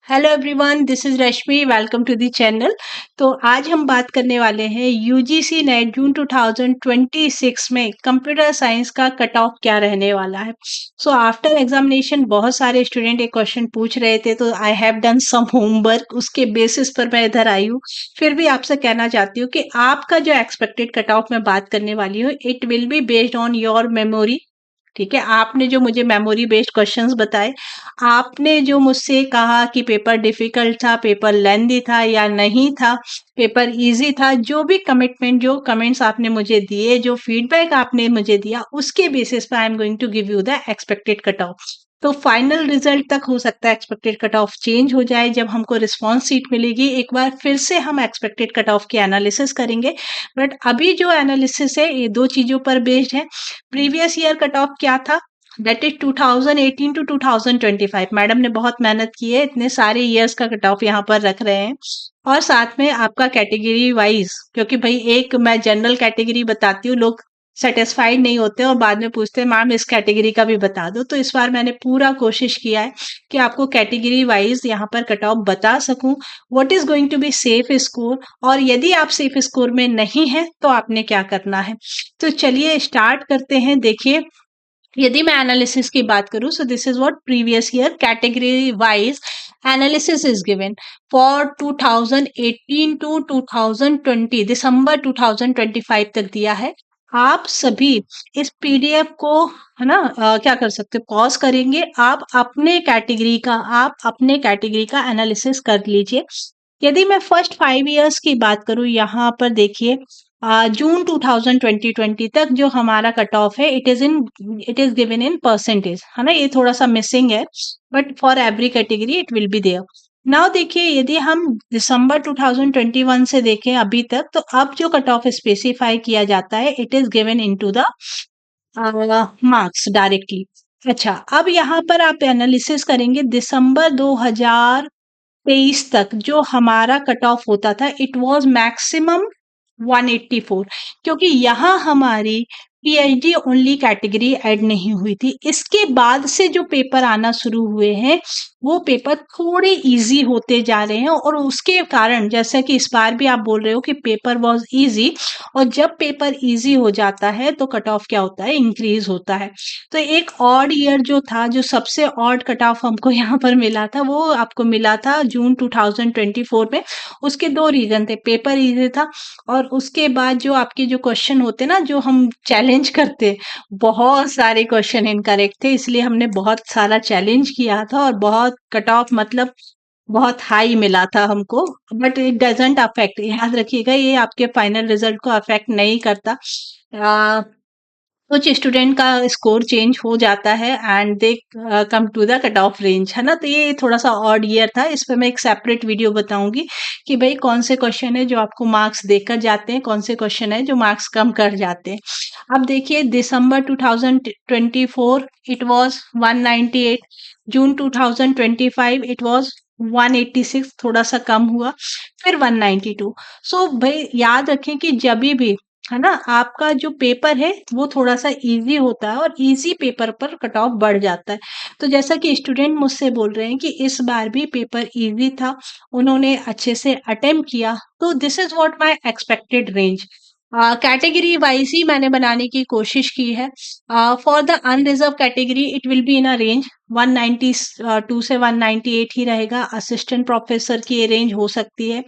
Hello everyone, this is Rashmi. Welcome to the channel. तो आज हम बात करने वाले हैं यूजीसी नेट जून 2026 में कंप्यूटर साइंस का कट ऑफ क्या रहने वाला है। सो आफ्टर एग्जामिनेशन बहुत सारे स्टूडेंट एक क्वेश्चन पूछ रहे थे, तो I have done some homework, उसके बेसिस पर मैं इधर आई हूँ। फिर भी आपसे कहना चाहती हूँ कि आपका जो एक्सपेक्टेड कट ऑफ मैं बात करने वाली हूँ, it will be based on your memory. ठीक है, आपने जो मुझे मेमोरी बेस्ड क्वेश्चंस बताए, आपने जो मुझसे कहा कि पेपर डिफिकल्ट था, पेपर लेंदी था या नहीं था, पेपर इजी था, जो भी कमिटमेंट जो कमेंट्स आपने मुझे दिए, जो फीडबैक आपने मुझे दिया, उसके बेसिस पे I am going to give you the expected cut off. तो फाइनल रिजल्ट तक हो सकता है एक्सपेक्टेड कट ऑफ चेंज हो जाए। जब हमको रिस्पॉन्स सीट मिलेगी, एक बार फिर से हम एक्सपेक्टेड कट ऑफ की एनालिसिस करेंगे। बट अभी जो एनालिसिस है ये दो चीजों पर बेस्ड है। प्रीवियस ईयर कट ऑफ क्या था, दैट इज 2018 टू 2025। मैडम ने बहुत मेहनत की है, इतने सारे ईयर्स का कट ऑफ यहाँ पर रख रहे हैं। और साथ में आपका कैटेगरी वाइज, क्योंकि भाई एक मैं जनरल कैटेगरी बताती हूँ, लोग सेटिस्फाइड नहीं होते और बाद में पूछते हैं मैम इस कैटेगरी का भी बता दो। तो इस बार मैंने पूरा कोशिश किया है कि आपको कैटेगरी वाइज यहाँ पर कट ऑफ बता सकूं, what is going to be safe score, और यदि आप सेफ स्कोर में नहीं है तो आपने क्या करना है। तो चलिए स्टार्ट करते हैं। देखिए, यदि मैं एनालिसिस की बात करूं, so this is what previous year category wise analysis is given for 2018 to 2020, दिसंबर 2025 तक दिया है। आप सभी इस पीडीएफ को, है ना, क्या कर सकते, पॉज करेंगे, आप अपने कैटेगरी का एनालिसिस कर लीजिए। यदि मैं फर्स्ट 5 इयर्स की बात करूं, यहाँ पर देखिए, जून 2020 तक जो हमारा कट ऑफ है, it is given in percentage, है ना, ये थोड़ा सा मिसिंग है, but for every category it will be there. Now देखिए, यदि हम दिसंबर 2021 से देखें अभी तक, तो अब जो कट ऑफ स्पेसिफाई किया जाता है, it is given into the marks directly. अच्छा, अब यहाँ पर आप एनालिसिस करेंगे दिसंबर 2023 तक जो हमारा कट ऑफ होता था, इट वाज मैक्सिमम 184, क्योंकि यहाँ हमारी पीएचडी ओनली कैटेगरी ऐड नहीं हुई थी। इसके बाद से जो पेपर आना शुरू हुए हैं, वो पेपर थोड़े इजी होते जा रहे हैं, और उसके कारण, जैसे कि इस बार भी आप बोल रहे हो कि पेपर वाज इजी, और जब पेपर इजी हो जाता है तो कट ऑफ क्या होता है, इंक्रीज होता है। तो एक ऑड ईयर जो था, जो सबसे ऑड कट ऑफ हमको यहाँ पर मिला था, वो आपको मिला था जून 2024 में। उसके दो रीजन थे, पेपर इजी था, और उसके बाद जो आपके जो क्वेश्चन होते ना, जो हम चैलेंज करते, बहुत सारे क्वेश्चन इनकरेक्ट थे, इसलिए हमने बहुत सारा चैलेंज किया था, और बहुत कट ऑफ मतलब बहुत हाई मिला था हमको। बट इट डजेंट अफेक्ट, याद रखिएगा, ये आपके फाइनल रिजल्ट को अफेक्ट नहीं करता। कुछ स्टूडेंट का स्कोर चेंज हो जाता है and they come to the cut off range, है ना। तो ये थोड़ा सा ऑड ईयर था, इस पर मैं एक सेपरेट वीडियो बताऊंगी कि भाई कौन से क्वेश्चन है जो आपको मार्क्स देकर जाते हैं, कौन से क्वेश्चन है जो मार्क्स कम कर जाते हैं। अब देखिए, दिसंबर 2024 it was 198, June 2025 it was 186, थोड़ा सा कम हुआ, फिर 192। सो भाई याद रखें कि जब भी, है ना, आपका जो पेपर है वो थोड़ा सा इजी होता है, और इजी पेपर पर कट ऑफ बढ़ जाता है। तो जैसा कि स्टूडेंट मुझसे बोल रहे हैं कि इस बार भी पेपर इजी था, उन्होंने अच्छे से अटेम्प्ट किया, तो this is what my expected range. Category wise ही मैंने बनाने की कोशिश की है। For the unreserved category it will be in a range 192 से 198 ही रहेगा। असिस्टेंट प्रोफेसर की ये रेंज हो सकती है।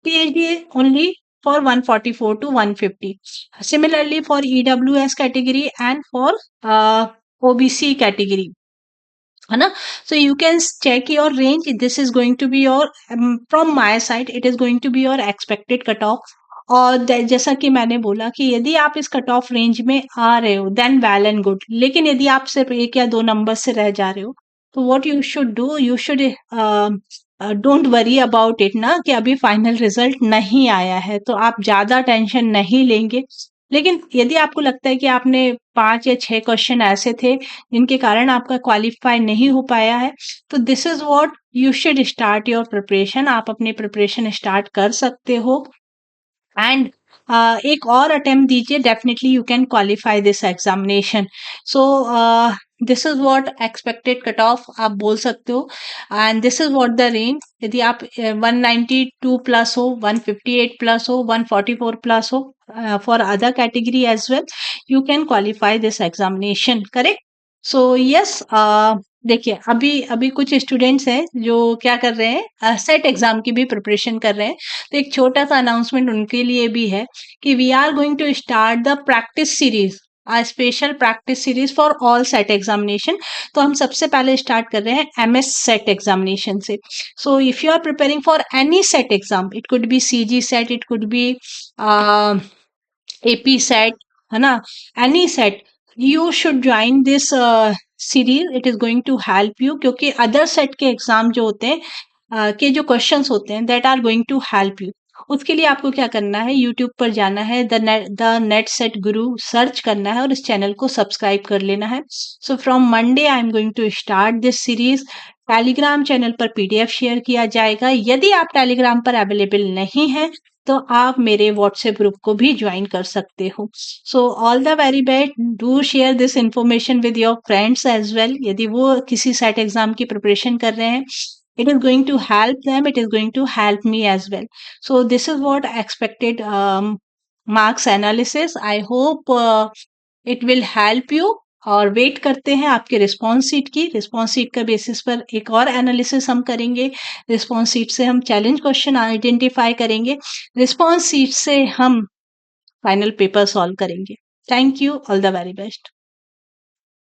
PhD only for 144 to 150. Similarly, for EWS category and for OBC category, है ना. So you can check your range. This is going to be your from my side. It is going to be your expected cutoff. और जैसा कि मैंने बोला कि यदि आप इस कट ऑफ रेंज में आ रहे हो, देन वेल एंड गुड। लेकिन यदि आप सिर्फ 1 या 2 नंबर से रह जा रहे हो, तो what you should do, you should don't worry about it ना, कि अभी फाइनल रिजल्ट नहीं आया है, तो आप ज्यादा टेंशन नहीं लेंगे। लेकिन यदि आपको लगता है कि आपने 5 या 6 क्वेश्चन ऐसे थे जिनके कारण आपका क्वालिफाई नहीं हो पाया है, तो this is what you should start your preparation. आप अपनी प्रिपरेशन स्टार्ट कर सकते हो, एंड एक और अटेम्प्ट दीजिए, definitely you can qualify this examination. So this is what expected cut of आप बोल सकते हो, and this is what the range. यदि आप 192 प्लस हो, 158 प्लस हो, 144 प्लस हो, for other category as well, you can qualify this examination, correct. So yes, देखिए अभी अभी कुछ स्टूडेंट्स हैं जो क्या कर रहे हैं, सेट एग्जाम की भी प्रिपरेशन कर रहे हैं। तो एक छोटा सा अनाउंसमेंट उनके लिए भी है कि we are going to start the practice series, a special practice series for all SET examination. तो हम सबसे पहले स्टार्ट कर रहे हैं एमएस सेट एग्जामिनेशन से। So if you are preparing for any SET exam, it could be CG SET, it could be AP SET, है ना, any SET, you should join this series. It is going to help you, क्योंकि other SET के exam जो होते हैं के जो questions होते हैं that are going to help you. उसके लिए आपको क्या करना है, यूट्यूब पर जाना है, the net set Guru search करना है और इस चैनल को सब्सक्राइब कर लेना है। So from Monday I am going to start this series. Telegram channel पर पीडीएफ शेयर किया जाएगा। यदि आप टेलीग्राम पर अवेलेबल नहीं है तो आप मेरे व्हाट्सएप ग्रुप को भी ज्वाइन कर सकते हो। So all the very best, do share this information with your friends as well. यदि वो किसी सेट एग्जाम की प्रिपरेशन कर रहे हैं, it is going to help them, it is going to help me as well. So this is what expected marks analysis. I hope it will help you। और wait करते हैं आपके response sheet की। Response sheet का basis पर एक और analysis हम करेंगे। रिस्पॉन्स सीट से हम चैलेंज क्वेश्चन आइडेंटिफाई करेंगे। रिस्पॉन्स सीट से हम फाइनल पेपर सॉल्व करेंगे। Thank you, all the very best.